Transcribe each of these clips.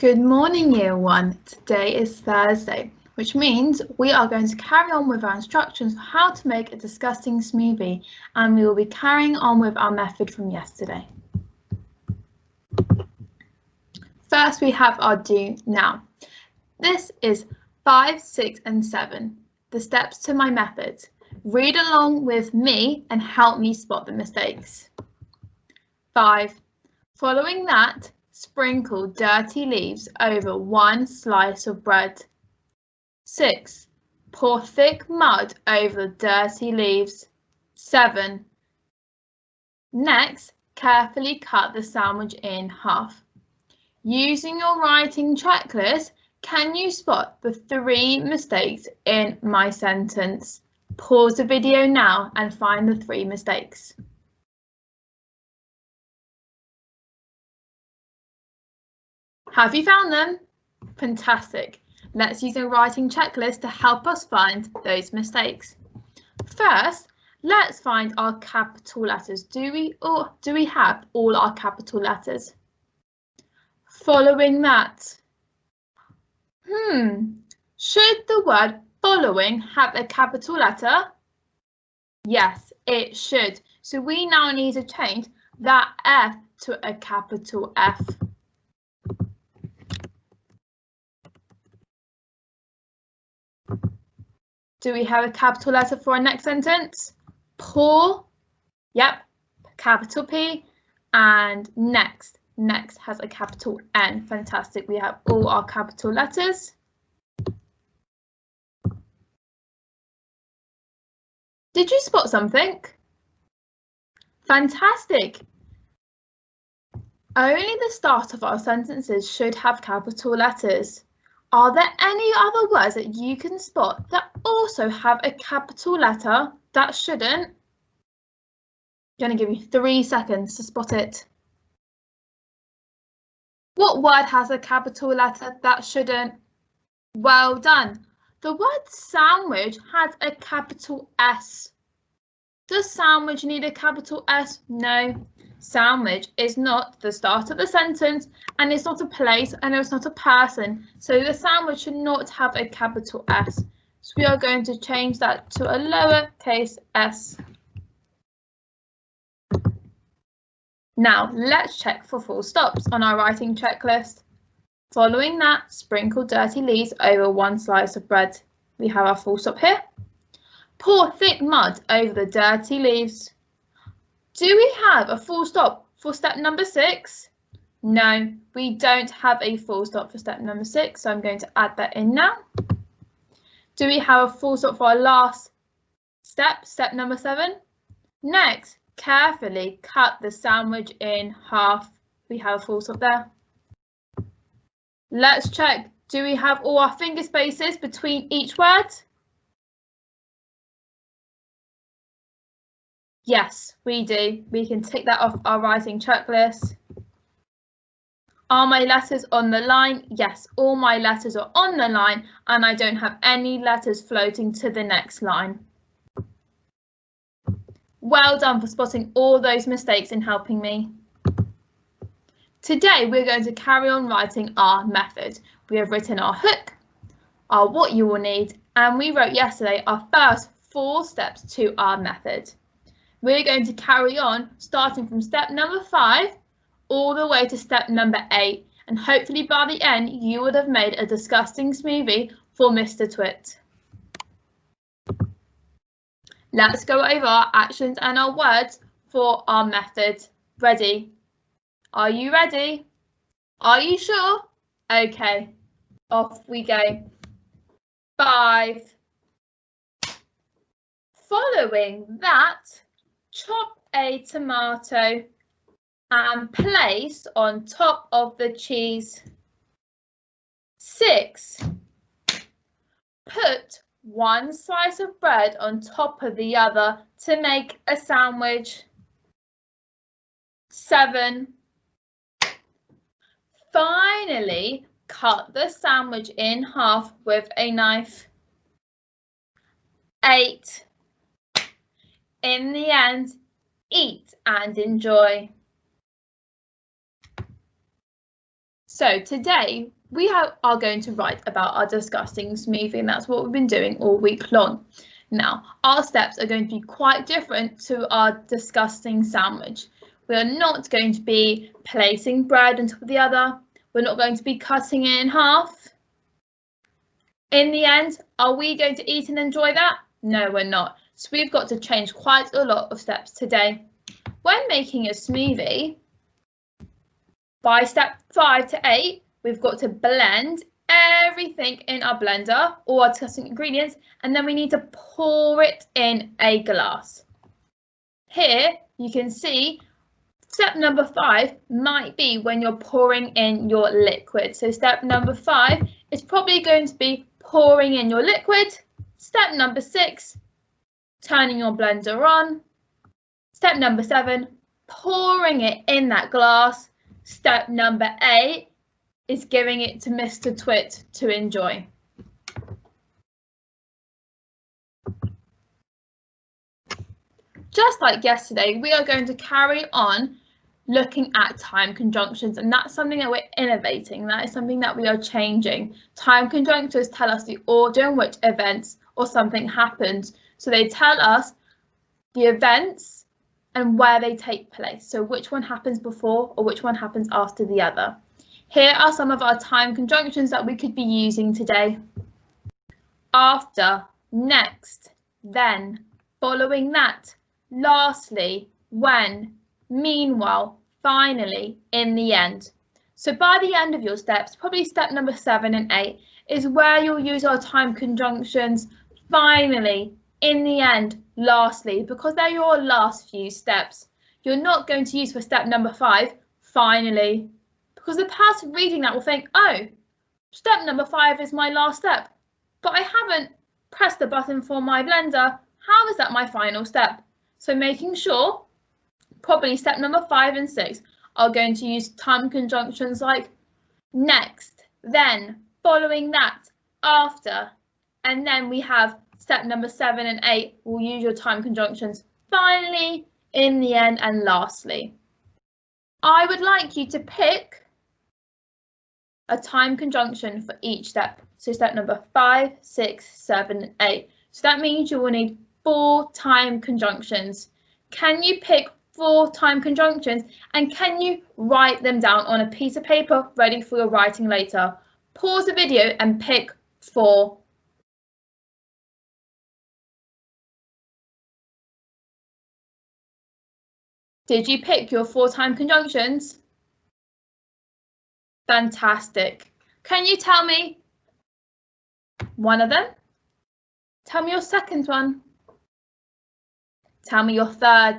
Good morning, Year 1. Today is Thursday, which means we are going to carry on with our instructions for how to make a disgusting smoothie, and we will be carrying on with our method from yesterday. First, we have our do now. This is 5, 6, and 7, the steps to my method. Read along with me and help me spot the mistakes. 5. Following that, sprinkle dirty leaves over 1 slice of bread. 6. Pour thick mud over the dirty leaves. 7. Next, carefully cut the sandwich in half. Using your writing checklist, can you spot the 3 mistakes in my sentence? Pause the video now and find the 3 mistakes. Have you found them? Fantastic. Let's use a writing checklist to help us find those mistakes. First, let's find our capital letters. Do we have all our capital letters? Following that. Should the word following have a capital letter? Yes, it should. So we now need to change that F to a capital F. Do we have a capital letter for our next sentence? Pour, yep, capital P, and next has a capital N. Fantastic, we have all our capital letters. Did you spot something? Fantastic. Only the start of our sentences should have capital letters. Are there any other words that you can spot that also have a capital letter that shouldn't? I'm going to give you 3 seconds to spot it. What word has a capital letter that shouldn't? Well done. The word sandwich has a capital S. Does sandwich need a capital S? No. Sandwich is not the start of the sentence, and it's not a place, and it's not a person. So the sandwich should not have a capital S. So we are going to change that to a lowercase s. Now let's check for full stops on our writing checklist. Following that, sprinkle dirty leaves over 1 slice of bread. We have our full stop here. Pour thick mud over the dirty leaves. Do we have a full stop for step number 6? No, we don't have a full stop for step number 6, so I'm going to add that in now. Do we have a full stop for our last step, step number 7? Next, carefully cut the sandwich in half. We have a full stop there. Let's check. Do we have all our finger spaces between each word? Yes, we do. We can tick that off our writing checklist. Are my letters on the line? Yes, all my letters are on the line, and I don't have any letters floating to the next line. Well done for spotting all those mistakes and helping me. Today we're going to carry on writing our method. We have written our hook, our what you will need, and we wrote yesterday our first 4 steps to our method. We're going to carry on starting from step number 5 all the way to step number 8, and hopefully by the end you would have made a disgusting smoothie for Mr. Twit. Let's go over our actions and our words for our method. Ready? Are you ready? Are you sure? Okay, off we go. 5. Following that, chop a tomato and place on top of the cheese. 6. Put 1 slice of bread on top of the other to make a sandwich. 7. Finally, cut the sandwich in half with a knife. 8. In the end, eat and enjoy. So today we are going to write about our disgusting smoothie, and that's what we've been doing all week long. Now, our steps are going to be quite different to our disgusting sandwich. We are not going to be placing bread on top of the other. We're not going to be cutting it in half. In the end, are we going to eat and enjoy that? No, we're not. So we've got to change quite a lot of steps today. When making a smoothie, by step 5 to 8, we've got to blend everything in our blender, all our disgusting ingredients, and then we need to pour it in a glass. Here you can see step number 5 might be when you're pouring in your liquid. So step number 5 is probably going to be pouring in your liquid. Step number 6, turning your blender on. Step number 7, pouring it in that glass. Step number 8 is giving it to Mr. Twit to enjoy. Just like yesterday, we are going to carry on looking at time conjunctions, and that's something that we're innovating. That is something that we are changing. Time conjunctions tell us the order in which events or something happens. So they tell us the events and where they take place. So which one happens before or which one happens after the other. Here are some of our time conjunctions that we could be using today. After, next, then, following that, lastly, when, meanwhile, finally, in the end. So by the end of your steps, probably step number 7 and 8 is where you'll use our time conjunctions finally, in the end, lastly, because they're your last few steps. You're not going to use for step number 5, finally, because the person reading that will think, oh, step number 5 is my last step, but I haven't pressed the button for my blender. How is that my final step? So making sure, probably step number 5 and 6 are going to use time conjunctions like next, then, following that, after, and then we have step number 7 and 8 will use your time conjunctions finally, in the end, and lastly. I would like you to pick a time conjunction for each step. So step number 5, 6, 7, and 8. So that means you will need 4 time conjunctions. Can you pick 4 time conjunctions, and can you write them down on a piece of paper ready for your writing later? Pause the video and pick 4. Did you pick your 4 time conjunctions? Fantastic. Can you tell me one of them? Tell me your second one. Tell me your third.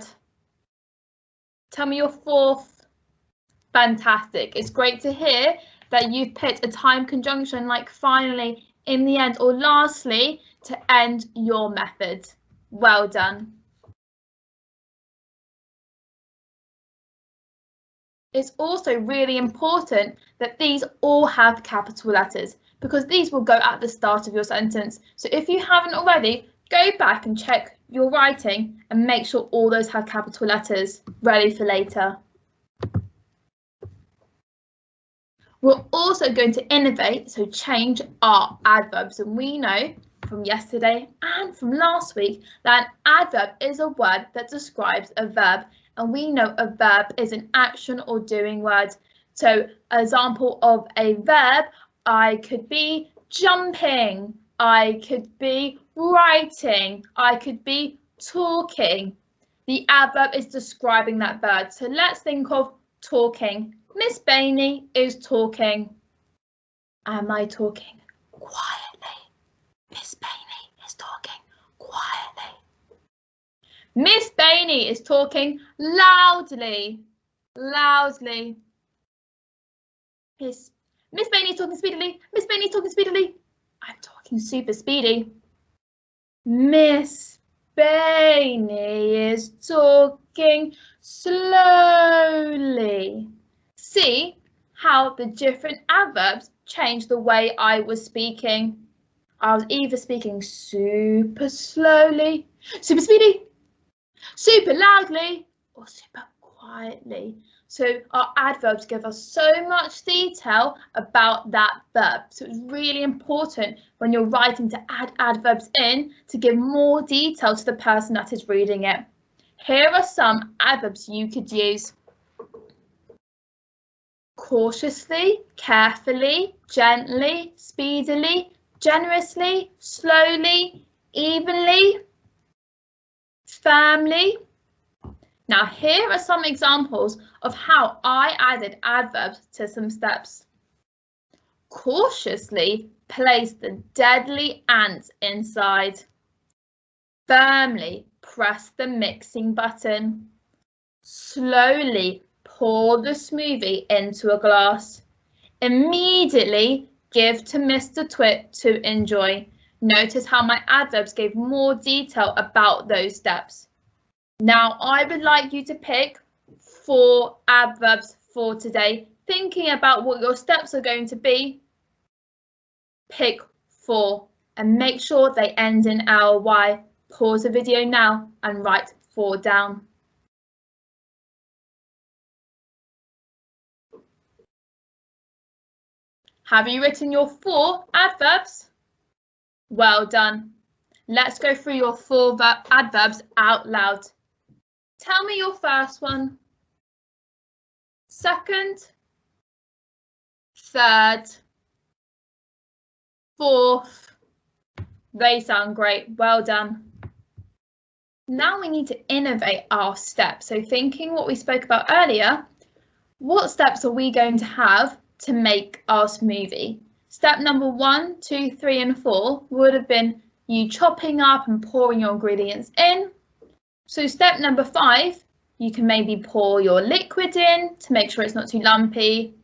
Tell me your fourth. Fantastic. It's great to hear that you've picked a time conjunction like finally, in the end, or lastly to end your method. Well done. It's also really important that these all have capital letters, because these will go at the start of your sentence. So if you haven't already, go back and check your writing and make sure all those have capital letters ready for later. We're also going to innovate, so change our adverbs. And we know from yesterday and from last week that an adverb is a word that describes a verb. And we know a verb is an action or doing word. So example of a verb, I could be jumping, I could be writing, I could be talking. The adverb is describing that verb. So let's think of talking. Miss Bainey is talking. Am I talking quietly? Miss Bainey is talking quietly. Miss Bainey is talking loudly. Loudly. Miss Bainey is talking speedily. Miss Bainey is talking speedily. I'm talking super speedy. Miss Bainey is talking slowly. See how the different adverbs change the way I was speaking. I was either speaking super slowly, super speedy, super loudly, or super quietly. So our adverbs give us so much detail about that verb. So it's really important when you're writing to add adverbs in to give more detail to the person that is reading it. Here are some adverbs you could use. Cautiously, carefully, gently, speedily, generously, slowly, evenly, firmly. Now here are some examples of how I added adverbs to some steps. Cautiously, place the deadly ants inside. Firmly, press the mixing button. Slowly, pour the smoothie into a glass. Immediately, give to Mr. Twit to enjoy. Notice how my adverbs gave more detail about those steps. Now, I would like you to pick 4 adverbs for today. Thinking about what your steps are going to be, pick 4 and make sure they end in ly. Pause the video now and write 4 down. Have you written your 4 adverbs? Well done. Let's go through your 4 adverbs out loud. Tell me your first one, second, third, fourth. They sound great. Well done. Now we need to innovate our steps. So thinking what we spoke about earlier, what steps are we going to have to make our smoothie? Step number 1, 2, 3 and 4 would have been you chopping up and pouring your ingredients in. So step number 5, you can maybe pour your liquid in to make sure it's not too lumpy.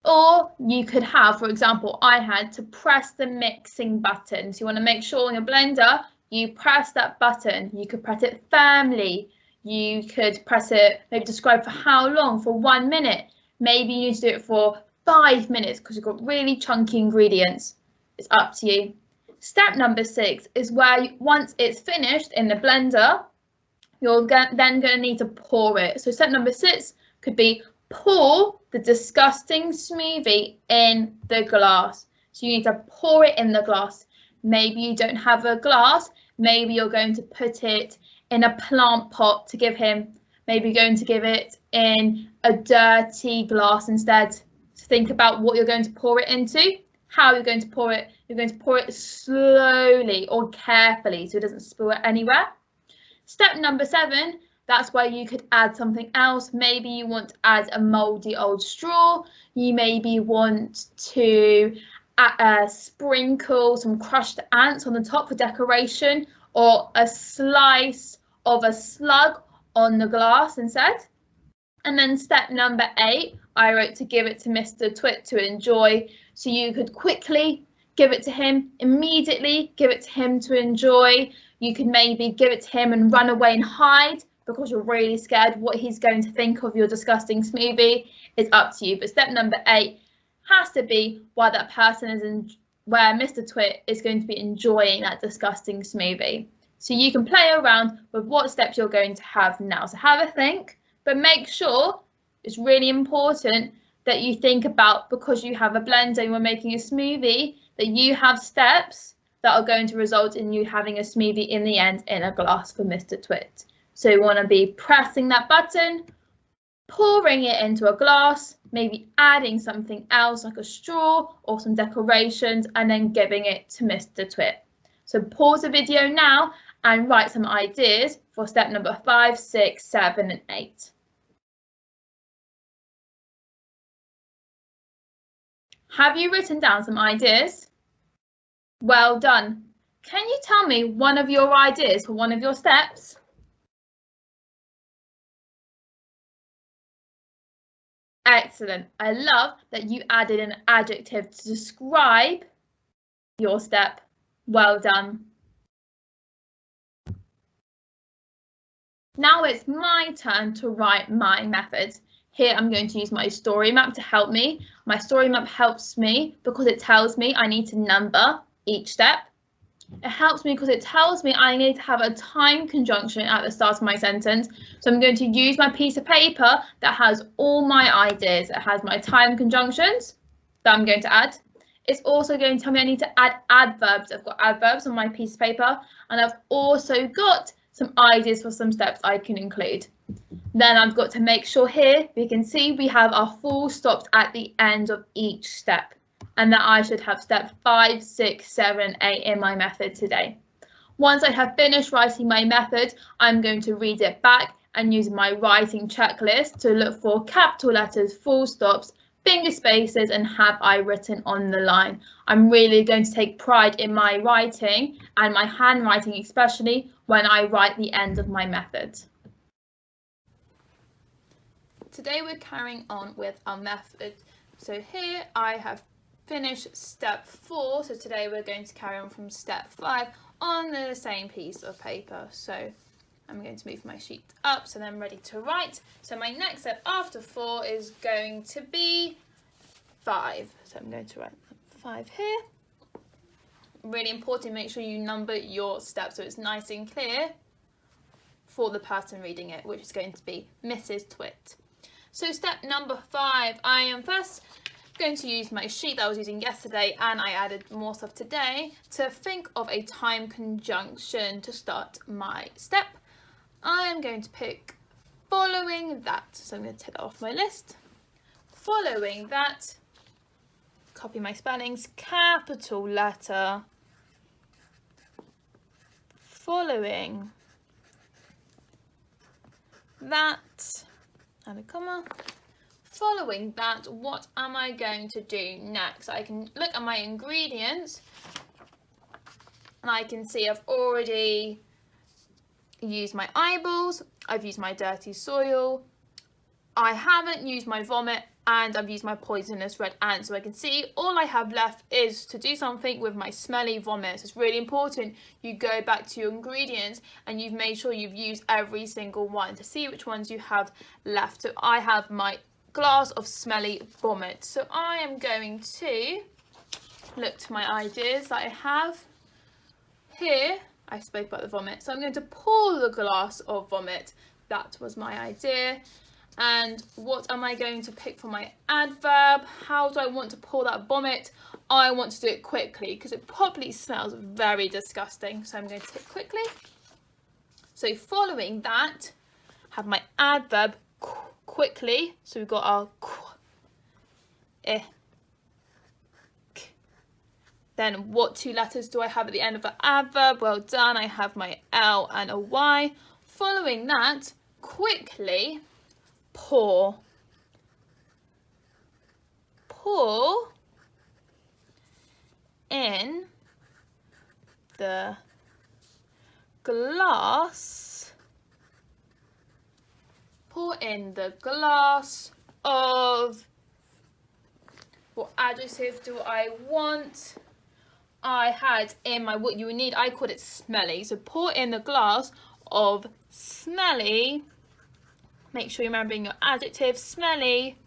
Or you could have, for example, I had to press the mixing button. So you want to make sure on your blender, you press that button. You could press it firmly. You could press it, maybe describe for how long, for 1 minute. Maybe you need to do it for 5 minutes because you've got really chunky ingredients. It's up to you. Step number 6 is where once it's finished in the blender, you're then going to need to pour it. So step number 6 could be pour the disgusting smoothie in the glass. So you need to pour it in the glass. Maybe you don't have a glass. Maybe you're going to put it in a plant pot to give him. Maybe you're going to give it in a dirty glass instead. So think about what you're going to pour it into, how you're going to pour it. You're going to pour it slowly or carefully so it doesn't spill it anywhere. Step number 7, that's where you could add something else. Maybe you want to add a mouldy old straw. You maybe want to sprinkle some crushed ants on the top for decoration, or a slice of a slug on the glass instead. And then step number 8, I wrote to give it to Mr. Twit to enjoy. So you could quickly give it to him, immediately give it to him to enjoy. You could maybe give it to him and run away and hide because you're really scared what he's going to think of your disgusting smoothie. It's up to you. But step number 8 has to be where that person is where Mr. Twit is going to be enjoying that disgusting smoothie. So you can play around with what steps you're going to have now. So have a think, but make sure it's really important that you think about, because you have a blender and you're making a smoothie, that you have steps that are going to result in you having a smoothie in the end in a glass for Mr. Twit. So you want to be pressing that button, pouring it into a glass, maybe adding something else like a straw or some decorations, and then giving it to Mr. Twit. So pause the video now and write some ideas for step number 5, 6, 7 and 8. Have you written down some ideas? Well done. Can you tell me one of your ideas for one of your steps? Excellent. I love that you added an adjective to describe your step. Well done. Now it's my turn to write my method. Here I'm going to use my story map to help me. My story map helps me because it tells me I need to number each step. It helps me because it tells me I need to have a time conjunction at the start of my sentence. So I'm going to use my piece of paper that has all my ideas. It has my time conjunctions that I'm going to add. It's also going to tell me I need to add adverbs. I've got adverbs on my piece of paper, and I've also got some ideas for some steps I can include. Then I've got to make sure here we can see we have our full stops at the end of each step, and that I should have step 5, 6, 7, 8 in my method today. Once I have finished writing my method, I'm going to read it back and use my writing checklist to look for capital letters, full stops, finger spaces, and have I written on the line. I'm really going to take pride in my writing and my handwriting, especially when I write the end of my method. Today we're carrying on with our method. So here I have finished step 4. So today we're going to carry on from step 5 on the same piece of paper. So I'm going to move my sheet up so then I'm ready to write. So my next step after 4 is going to be 5. So I'm going to write 5 here. Really important, make sure you number your steps so it's nice and clear for the person reading it, which is going to be Mrs. Twit. So step number 5, I am first going to use my sheet that I was using yesterday, and I added more stuff today, to think of a time conjunction to start my step. I am going to pick following that. So I'm going to take that off my list. Following that, copy my spellings, capital letter, following that, and a comma. Following that, what am I going to do next? I can look at my ingredients and I can see I've already used my eyeballs, I've used my dirty soil, I haven't used my vomit, and I've used my poisonous red ant. So I can see all I have left is to do something with my smelly vomit. So it's really important you go back to your ingredients and you've made sure you've used every single one to see which ones you have left. So I have my glass of smelly vomit. So I am going to look to my ideas that I have here. I spoke about the vomit, so I'm going to pour the glass of vomit. That was my idea. And what am I going to pick for my adverb? How do I want to pour that vomit? I want to do it quickly because it probably smells very disgusting. So I'm going to do it quickly. So following that, have my adverb quickly. So we've got our Then what 2 letters do I have at the end of the adverb? Well done, I have my L and a Y. Following that, quickly pour. Pour in the glass. Pour in the glass of, what adjective do I want? I had in my what you would need, I called it smelly. So pour in the glass of smelly. Make sure you're remembering your adjective, smelly,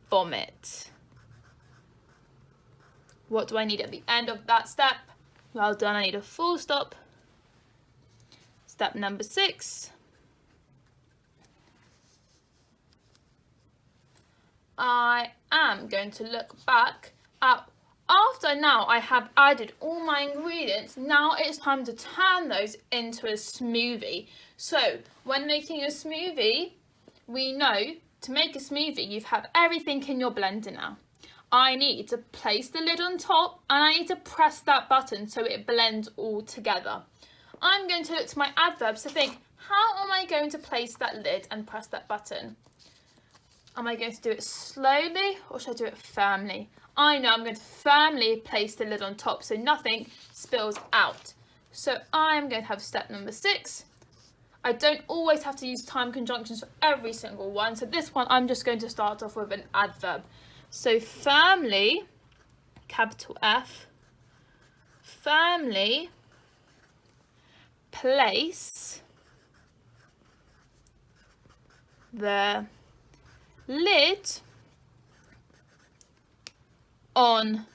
vomit. What do I need at the end of that step? Well done, I need a full stop. Step number 6. I am going to look back at, after now I have added all my ingredients, now it's time to turn those into a smoothie. So when making a smoothie, we know to make a smoothie, you've had everything in your blender now. I need to place the lid on top and I need to press that button so it blends all together. I'm going to look to my adverbs to think, how am I going to place that lid and press that button? Am I going to do it slowly or should I do it firmly? I know I'm going to firmly place the lid on top so nothing spills out. So I'm going to have step number 6. I don't always have to use time conjunctions for every single one. So this one, I'm just going to start off with an adverb. So firmly, capital F, firmly place the lid on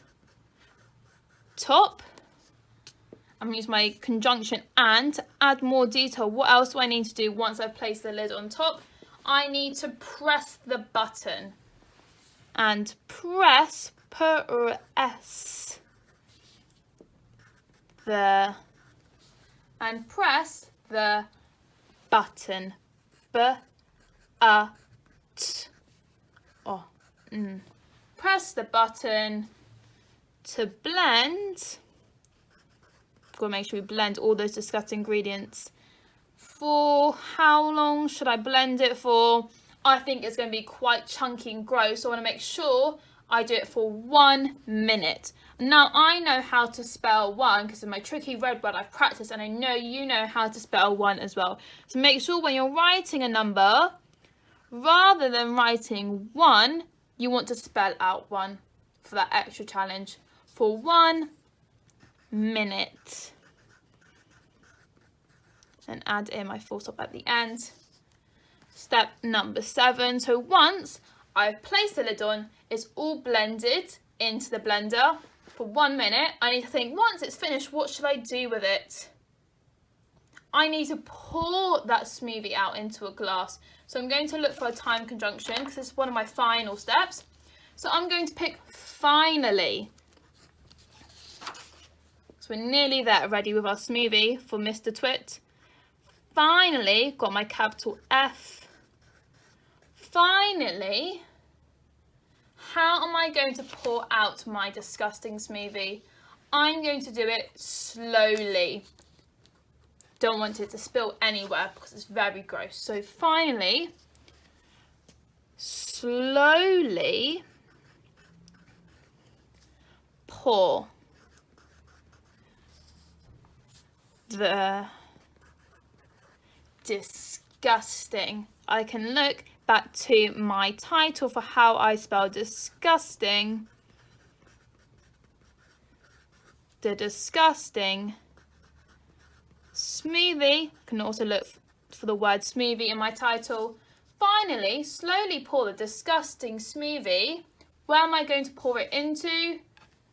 top I'm going to use my conjunction and to add more detail. What else do I need to do once I've placed the lid on top? I need to press the button. And press the button. Press the button to blend. Gotta make sure we blend all those disgusting ingredients. For how long should I blend it for? I think it's going to be quite chunky and gross, so I want to make sure I do it for 1 minute. Now I know how to spell 1 because of my tricky red word I've practiced, and I know you know how to spell 1 as well. So make sure when you're writing a number, rather than writing 1, you want to spell out 1 for that extra challenge. For 1 minute. And add in my full stop at the end. Step number 7. So once I've placed the lid on, it's all blended into the blender for 1 minute. I need to think, once it's finished, what should I do with it? I need to pour that smoothie out into a glass. So I'm going to look for a time conjunction because this is one of my final steps. So I'm going to pick finally. So we're nearly there, ready with our smoothie for Mr. Twit. Finally, got my capital F. Finally, how am I going to pour out my disgusting smoothie? I'm going to do it slowly. Don't want it to spill anywhere because it's very gross. So finally, slowly pour the disgusting. I can look back to my title for how I spell disgusting. The disgusting smoothie. I can also look for the word smoothie in my title. Finally, slowly pour the disgusting smoothie. Where am I going to pour it into?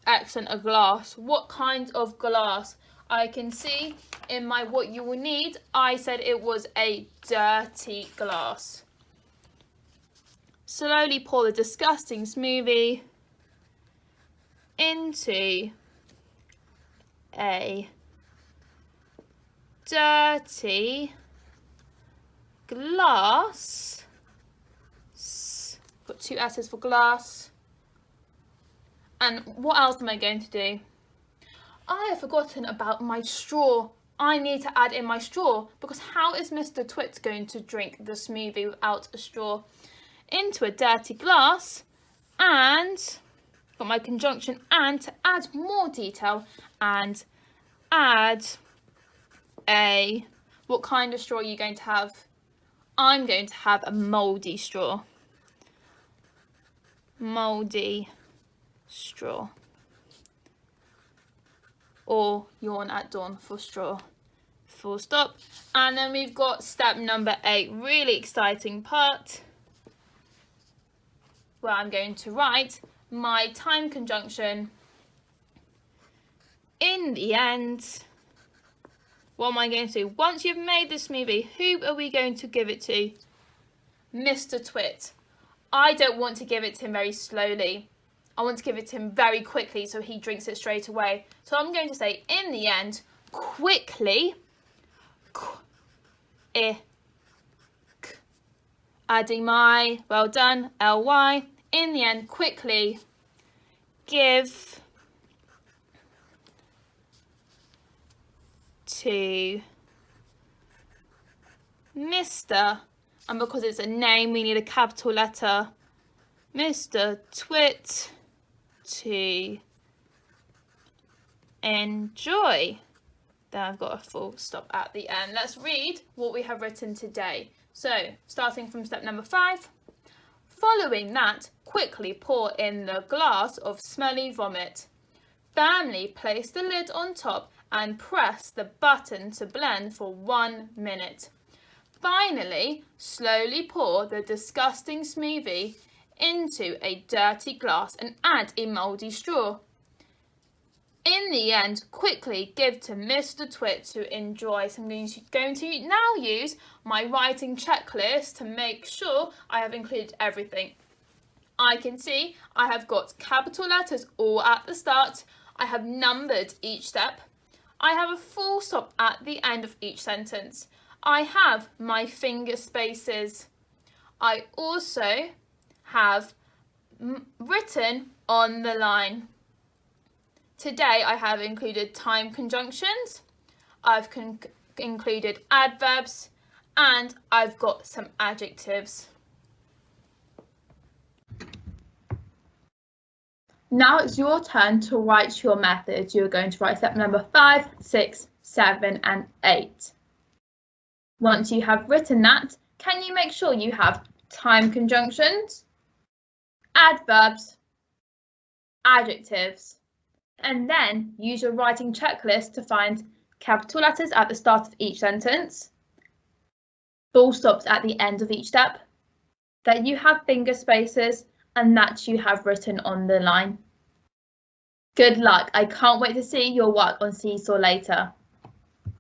Excellent, a glass. What kind of glass? I can see in my what you will need, I said it was a dirty glass. Slowly pour the disgusting smoothie into a dirty glass. Got 2 S's for glass. And what else am I going to do? I have forgotten about my straw. I need to add in my straw because how is Mr. Twit going to drink the smoothie without a straw? Into a dirty glass, and got my conjunction and to add more detail and add a, what kind of straw are you going to have? I'm going to have a mouldy straw. Mouldy straw. Or yawn at dawn for straw. Full stop. And then we've got step number 8, really exciting part, where I'm going to write my time conjunction. In the end, what am I going to do? Once you've made the smoothie, who are we going to give it to? Mr. Twit. I don't want to give it to him very slowly. I want to give it to him very quickly so he drinks it straight away. So I'm going to say, in the end, quickly, adding my, well done, ly, in the end, quickly, give to Mr. And because it's a name, we need a capital letter. Mr. Twit to enjoy. Then I've got a full stop at the end. Let's read what we have written today. So, starting from step number 5. Following that, quickly pour in the glass of smelly vomit. Firmly place the lid on top and press the button to blend for 1 minute. Finally, slowly pour the disgusting smoothie into a dirty glass and add a mouldy straw. In the end, quickly give to Mr. Twit to enjoy. So I'm going to now use my writing checklist to make sure I have included everything. I can see I have got capital letters all at the start. I have numbered each step. I have a full stop at the end of each sentence. I have my finger spaces. I also have written on the line. Today I have included time conjunctions, I've included adverbs, and I've got some adjectives. Now it's your turn to write your methods. You're going to write step number 5, 6, 7 and 8. Once you have written that, can you make sure you have time conjunctions, adverbs, adjectives, and then use your writing checklist to find capital letters at the start of each sentence, full stops at the end of each step, that you have finger spaces, and that you have written on the line. Good luck. I can't wait to see your work on Seesaw later.